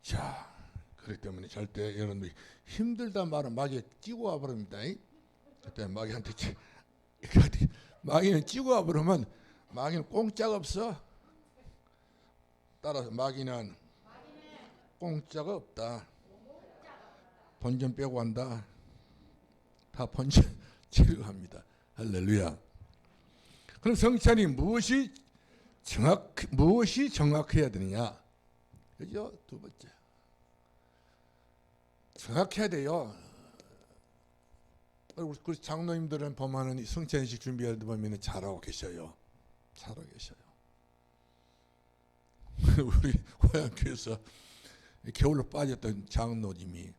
자, 그렇기 때문에 절대 여러분들이 힘들다 말은 마귀에 찌고 와버립니다. 그때 마귀한테 마귀는 찌고 와버리면 마귀는 공짜가 없어. 따라서 마귀는 공짜가 없다. 본전 빼고 한다. 다 본전 제거합니다. 할렐루야. 그럼 성찬이 무엇이 정확해야 되느냐? 그죠? 두 번째. 정확해야 돼요. 우리 장로님들은 보면은 성찬식 준비할 때 보면 잘하고 계셔요. 우리 고향교회에서 겨울로 빠졌던 장로님이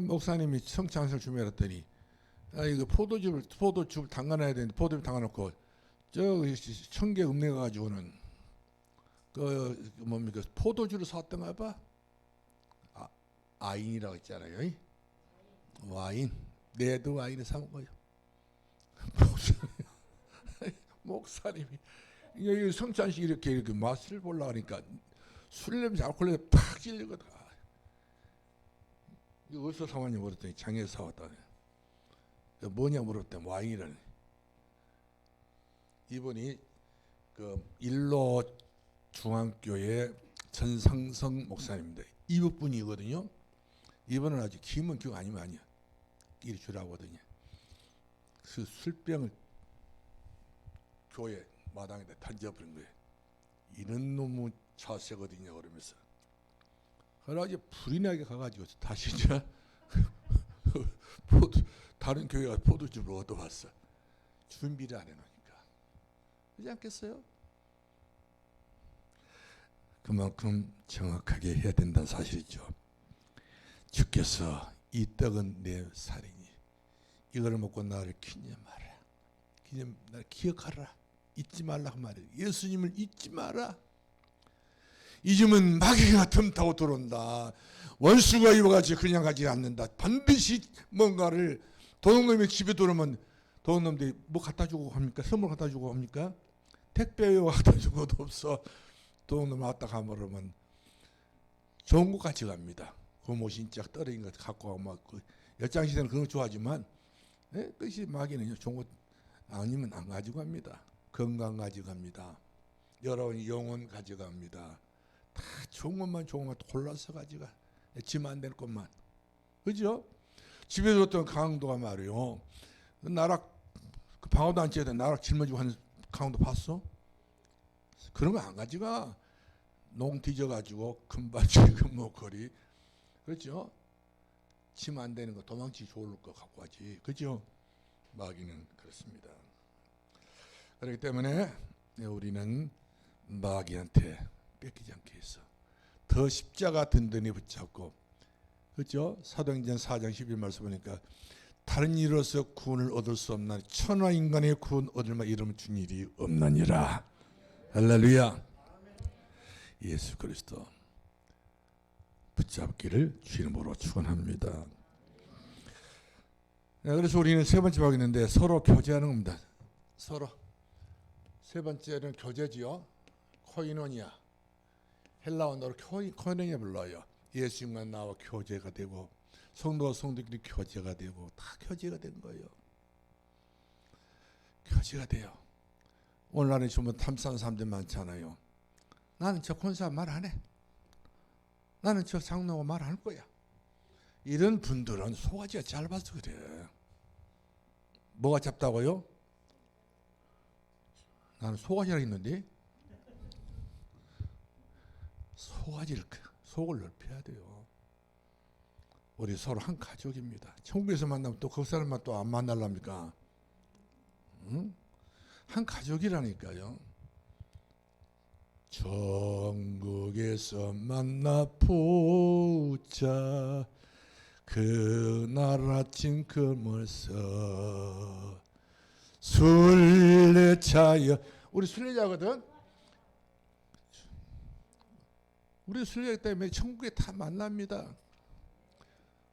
목사님이 성찬식을 준비했더니 이거 포도즙을 담가놔야 되는데 포도즙 담가놓고 저 청계 읍내 가지고는 그 뭡니까 포도주를 샀던가 봐. 아인이라고 있잖아요. 와인, 레드 와인을 사 먹어요. 목사님이 여기 성찬식 이렇게 맛을 보려고 하니까 술 냄새, 알코올 냄새 팍 찔리거든. 이거 어디서 사왔냐 물었더니 장에서 사왔다. 뭐냐 물었더니 와인이라니. 이분이 그 일로 중앙교회 전상성 목사님입니다. 이웃분이거든요. 이분은 아주 기면 기가 아니면 아니야. 이리 주라고 하더니 그 술병을 교회 마당에다 던져버린 거예요. 이런 놈의 자세거든요. 그러면서 그래가지고 불이 나게 가가지고 다시 이제 다른 교회가 포도주를 얻어왔어. 준비를 안 해놓으니까. 그렇지 않겠어요? 그만큼 정확하게 해야 된다는 사실이죠. 주께서 이 떡은 내 살이니 이거를 먹고 나를 기념하라. 나를 기억하라. 잊지 말라 그 말이에요. 예수님을 잊지 마라. 잊으면 마귀가 틈타고 들어온다. 원수가 이와 같이 그냥 가지 않는다. 반드시 뭔가를 도둑놈이 집에 들어오면 도둑놈들이 뭐 갖다 주고 합니까? 선물 갖다 주고 합니까? 택배 갖다 주고 것도 없어. 도둑놈 왔다 가면 좋은 거 같이 갑니다. 그 뭐 진짜 떨어진 거 갖고 가고 막 그 열장시대는 그런 거 좋아하지만 끝이 마귀는 좋은 거 아니면 안 가지고 갑니다. 건강 가져갑니다. 여러분 영혼 가져갑니다. 다 좋은 것만 골라서 가져가. 지면 안 될 것만. 그죠? 집에 뒀던 강도가 말이요. 나락 그 방어도 안 쳐야 돼. 나락 짊어지고 하는 강도 봤어? 그런 거 안 가져가. 농 뒤져가지고 금바지 금목걸이. 그렇죠? 치면 안 되는 거 도망치기 좋을 거 갖고 가지. 그죠? 마귀는 그렇습니다. 그렇기 때문에 우리는 마귀한테 뺏기지 않게 해서 더 십자가 든든히 붙잡고, 그렇죠? 사도행전 4장 11 말씀 보니까 다른 일로서 구원을 얻을 수 없나니 천하 인간의 구원 얻을 만 이름을 준 일이 없나니라. 할렐루야. 예수 그리스도 붙잡기를 주님으로 축원합니다. 그래서 우리는 세 번째 방이 있는데 서로 교제하는 겁니다. 서로. 세 번째는 교제지요. 코이노니아. 헬라어로 코이노니아 불러요. 예수님과 나와 교제가 되고 성도와 성도끼리 교제가 되고 다 교제가 된 거예요. 교제가 돼요. 오늘날에 좀 탐사하는 사람들 많잖아요. 나는 저 권사 말 안 해. 나는 저 장로가 말 안 할 거야. 이런 분들은 소가지가 짧아서 그래. 뭐가 짧다고요? 나는 소가지라 했는데 속을 넓혀야 돼요. 우리 서로 한 가족입니다. 천국에서 만나면 또 그 사람만 또 안 만날랍니까? 응? 한 가족이라니까요. 천국에서 만나보자. 그날 아침 금을서 순례자여. 우리 순례자거든. 우리 순례자이기 때문에 천국에 다 만납니다.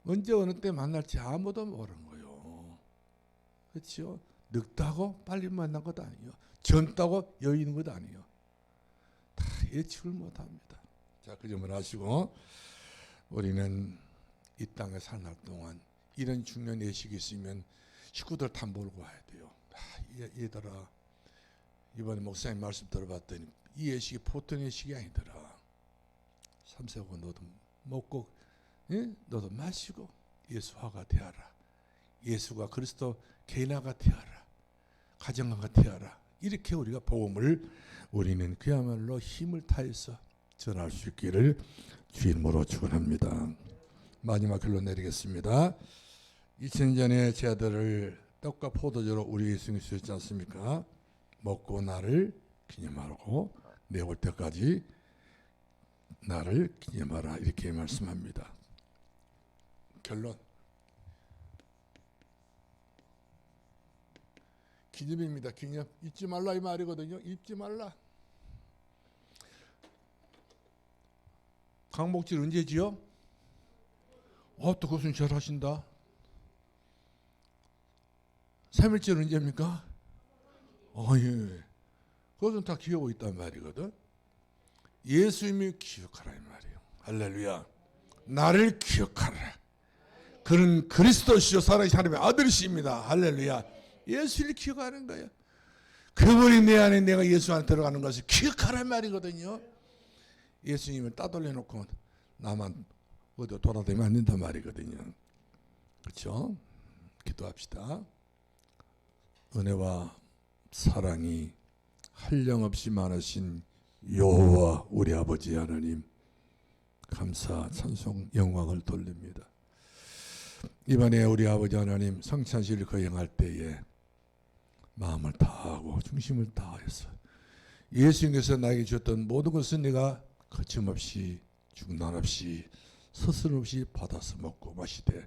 언제 어느 때 만날지 아무도 모르는 거예요. 그렇죠? 늙다고 빨리 만난 것도 아니에요. 젊다고 여유 있는 것도 아니에요. 다 예측을 못합니다. 자, 그 점을 아시고 우리는 이 땅에 사는 동안 이런 중요한 예식이 있으면 식구들 다 몰고 와야 돼요. 얘들아, 이번에 목사님 말씀 들어봤더니 이 예식이 보통 예식이 아니더라. 삼세고 너도 먹고 너도 마시고 예수화가 되어라. 예수가 그리스도 개인화가 되어라. 가정화가 되어라. 이렇게 우리가 복음을 우리는 그야말로 힘을 다해서 전할 수 있기를 주님으로 축원합니다. 마지막 결론 내리겠습니다. 2000년 전에 제 아들을 떡과 포도주로 우리 예수님이 주셨지 않습니까? 먹고 나를 기념하고 내 올 때까지 나를 기념하라. 이렇게 말씀합니다. 결론. 기념입니다. 기념. 잊지 말라 이 말이거든요. 잊지 말라. 강목질 언제지요? 또 그것은 잘 하신다. 3일절 언제입니까? 예. 그것은 다 기억하고 있단 말이거든. 예수님이 기억하라 이 말이에요. 할렐루야. 나를 기억하라. 그는 그리스도시요 살아계신 하나님의 아들이십니다. 할렐루야. 예수를 기억하는 거예요. 그분이 내 안에 내가 예수 안에 들어가는 것을 기억하란 말이거든요. 예수님을 따돌려 놓고 나만 어디 돌아다니면 안 된단 말이거든요. 그렇죠? 기도합시다. 은혜와 사랑이 한량없이 많으신 여호와 우리 아버지 하나님, 감사 찬송 영광을 돌립니다. 이번에 우리 아버지 하나님 성찬식을 거행할 때에 마음을 다하고 중심을 다해서 예수님께서 나에게 주셨던 모든 것을 내가 거침없이 중단 없이 서슴없이 받아서 먹고 마시되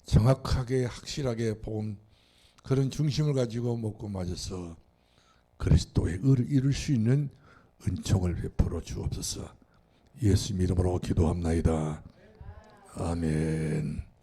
정확하게 확실하게 본 그런 중심을 가지고 먹고 마셔서 그리스도의 의를 이룰 수 있는 은총을 베풀어 주옵소서. 예수 이름으로 기도합나이다. 아멘.